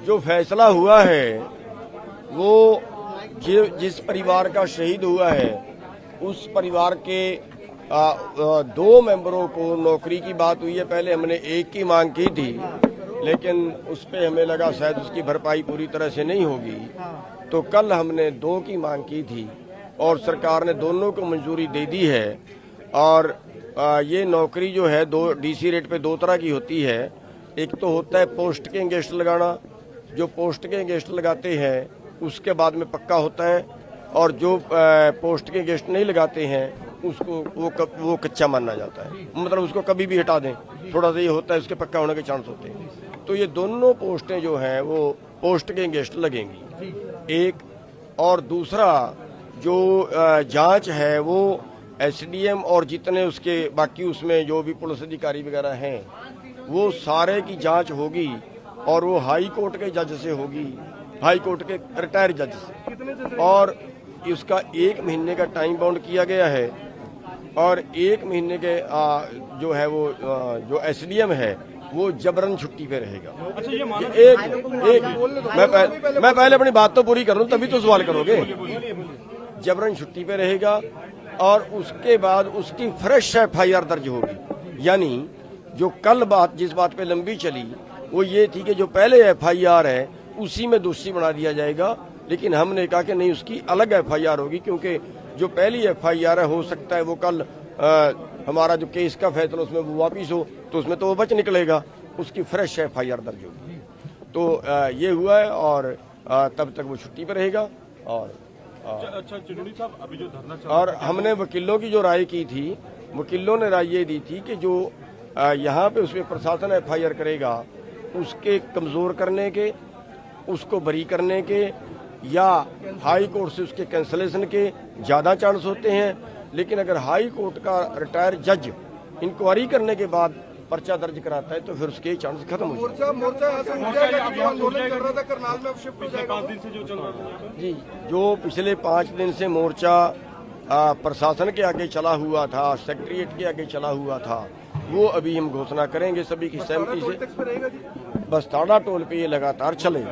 जो फैसला हुआ है वो जिस परिवार का शहीद हुआ है उस परिवार के 2 मेंबरों को नौकरी की बात हुई है। पहले हमने 1 की मांग की थी, लेकिन उस पे हमें लगा शायद उसकी भरपाई पूरी तरह से नहीं होगी, तो कल हमने 2 की मांग की थी और सरकार ने दोनों को मंजूरी दे दी है। और ये नौकरी जो है डीसी रेट पे 2 तरह की होती है। एक तो होता है पोस्ट के गेस्ट लगाना, जो पोस्ट के गेस्ट लगाते हैं उसके बाद में पक्का होता है, और जो पोस्ट के गेस्ट नहीं लगाते हैं उसको वो कच्चा माना जाता है, मतलब उसको कभी भी हटा दें, थोड़ा सा ये होता है उसके पक्का होने के चांस होते हैं। तो ये दोनों पोस्टें जो हैं वो पोस्ट के गेस्ट लगेंगी, एक। और दूसरा जो जांच है वो एसडीएम और जितने उसके बाकी उसमें जो भी पुलिस अधिकारी वगैरह हैं वो सारे की जांच होगी, और वो हाई कोर्ट के जज से होगी, हाई कोर्ट के रिटायर्ड जज से। और इसका 1 महीने का टाइम बाउंड किया गया है, और 1 महीने के जो है वो जो एसडीएम है वो जबरन छुट्टी पे रहेगा। अच्छा, ये मैं पहले अपनी बात तो पूरी कर लूं तभी तो सवाल करोगे। जबरन छुट्टी पे रहेगा और उसके बाद उसकी फ्रेश एफआईआर दर्ज होगी। यानी जो कल जिस बात पे लंबी चली वो ये थी कि जो पहले एफआईआर है उसी में दोषी बना दिया जाएगा, लेकिन हमने कहा कि नहीं, उसकी अलग एफआईआर होगी, क्योंकि जो पहली एफआईआर है हो सकता है वो कल हमारा जो केस का फैसला उसमें वो वापिस हो तो उसमें तो वो बच निकलेगा, उसकी फ्रेश एफआईआर दर्ज होगी। तो ये हुआ है और तब तक वो छुट्टी पर रहेगा। और अच्छा चिड़ोली साहब, अभी जो धरना चल और हमने वकीलों की जो राय की थी, वकीलों ने राय ये दी थी कि जो यहाँ पे उसमें प्रशासन एफआईआर करेगा उसके कमजोर करने के, उसको बरी करने के या हाई कोर्ट से उसके कैंसलेशन के ज्यादा चांस होते हैं। लेकिन अगर हाई कोर्ट का रिटायर जज इंक्वायरी करने के बाद पर्चा दर्ज कराता है तो फिर उसके चांस खत्म हो जाते हैं। जी, जो पिछले 5 दिन से मोर्चा प्रशासन के आगे चला हुआ था, सेक्रेटरीट के आगे चला हुआ था, वो अभी हम घोषणा करेंगे सभी की सहमति से। बस ताड़ा टोल पे ये लगातार चलेगा।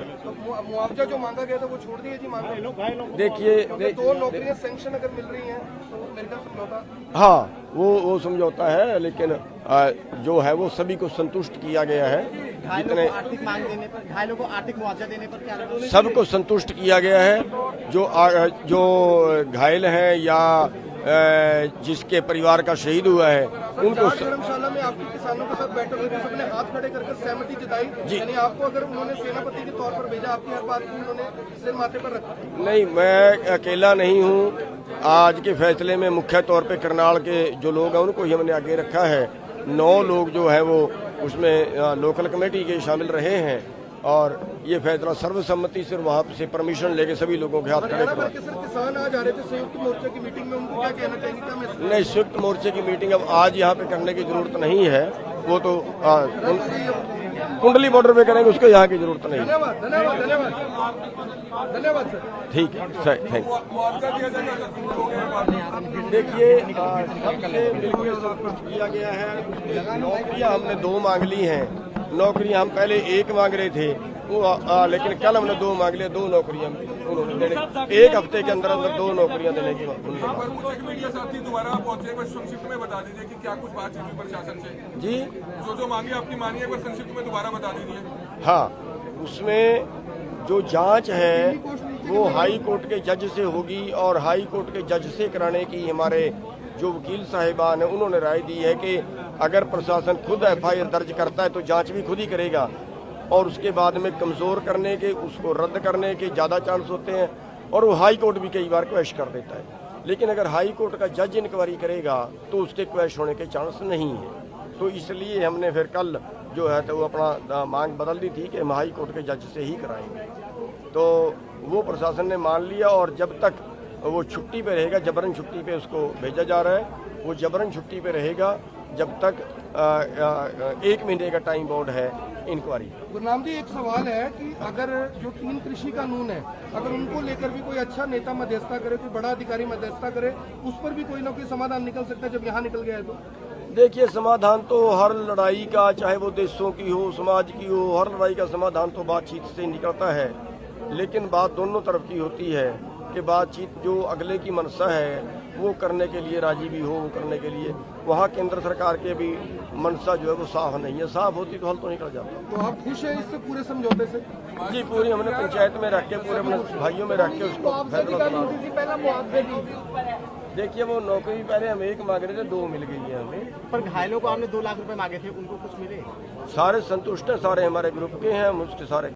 मुआवजा जो मांगा गया था वो छोड़ दिए जी मांगा। देखिए 2 नौकरियां सैंक्शन अगर मिल रही हैं तो मेरे ख्याल समझौता, हाँ वो समझौता है, लेकिन जो है वो सभी को संतुष्ट किया गया है। जितने आर्थिक मांग देने पर, घायलों को आर्थिक मुआवजा देने पर क्या सबको संतुष्ट किया गया है। जो घायल हैं या जिसके परिवार का शहीद हुआ है उनको। धर्मशाला में आपके किसानों के साथ बैठक हुई, सबने हाथ खड़े करके सहमति जताई जी। यानी आपको अगर उन्होंने सेनापति के तौर पर भेजा, आपकी हर बात को उन्होंने सिर माथे पर रखा? नहीं, मैं अकेला नहीं हूँ। आज के फैसले में मुख्य तौर पे करनाल के जो लोग हैं उनको ही हमने आगे रखा है। 9 लोग जो है वो उसमें लोकल कमेटी के शामिल रहे हैं, और ये फैसला सर्वसम्मति से वहाँ से परमिशन लेके सभी लोगों के हाथ खड़े करवा। किसान आज आ रहे थे संयुक्त मोर्चे की मीटिंग में, उनको क्या कहना चाहेंगे? नहीं, संयुक्त मोर्चे की मीटिंग अब आज यहाँ पे करने की जरूरत नहीं है, वो तो कुंडली बॉर्डर पे करेंगे, उसको यहाँ की जरूरत नहीं है। धन्यवाद धन्यवाद धन्यवाद धन्यवाद सर। ठीक है सर, थैंक यू। देखिए बिल्कुल सब कुछ किया गया है। नौकरियां हमने 2 मांग ली हैं। नौकरियां हम पहले 1 मांग रहे थे वो लेकिन कल हमने 2 मांग लिया। 2 नौकरियां उन्होंने देने, 1 हफ्ते के अंदर अंदर 2 नौकरियां देने की मीडिया साथी दोबारा पहुंचे, बस संक्षिप्त में बता दीजिए कि क्या कुछ बातचीत हुई प्रशासन से। जी, जो मांगी आपकी मानी है, संक्षिप्त में दोबारा बता दीजिए। हाँ, उसमें जो जांच है वो हाई कोर्ट के जज से होगी, और हाई कोर्ट के जज से कराने की हमारे जो वकील साहिबान है उन्होंने राय दी है कि अगर प्रशासन खुद एफआईआर दर्ज करता है तो जांच भी खुद ही करेगा, और उसके बाद में कमजोर करने के, उसको रद्द करने के ज्यादा चांस होते हैं, और वो हाई कोर्ट भी कई बार क्वैश कर देता है। लेकिन अगर हाई कोर्ट का जज इंक्वायरी करेगा तो उसके क्वैश होने के चांस नहीं है। तो इसलिए हमने फिर कल जो है तो वो अपना मांग बदल दी थी कि हम हाई कोर्ट के जज से ही कराएंगे। तो वो प्रशासन ने मान लिया, और जब तक वो छुट्टी पे रहेगा, जबरन छुट्टी पे उसको भेजा जा रहा है, वो जबरन छुट्टी पे रहेगा जब तक 1 महीने का टाइम बाउंड है इंक्वायरी। गुरनाम जी, एक सवाल है कि अगर जो 3 कृषि कानून है, अगर उनको लेकर भी कोई अच्छा नेता मध्यस्थता करे, कोई बड़ा अधिकारी मध्यस्थता करे, उस पर भी कोई ना कोई समाधान निकल सकता है जब यहाँ निकल गया है तो? देखिए, समाधान तो हर लड़ाई का, चाहे वो देशों की हो, समाज की हो, हर लड़ाई का समाधान तो बातचीत से निकलता है। लेकिन बात दोनों तरफ की होती है कि बातचीत जो अगले की मंशा है वो करने के लिए राजी भी हो, वो करने के लिए वहाँ केंद्र सरकार के भी मंशा जो है वो साफ नहीं है। साफ होती तो हल तो निकल जाता। तो आप खुश हैं इससे पूरे समझौते से? जी, पूरी हमने पंचायत में रख के, पूरे अपने भाइयों में रख के उसको फैसला सुना। पहला मुआवजे दी। देखिए, वो नौकरी पहले हम 1 मांग रहे थे, 2 मिल गई है हमें। पर घायलों को आपने 2 लाख रुपए मांगे थे, उनको कुछ मिले? सारे संतुष्ट हैं, सारे हमारे ग्रुप के हैं, हम उसके सारे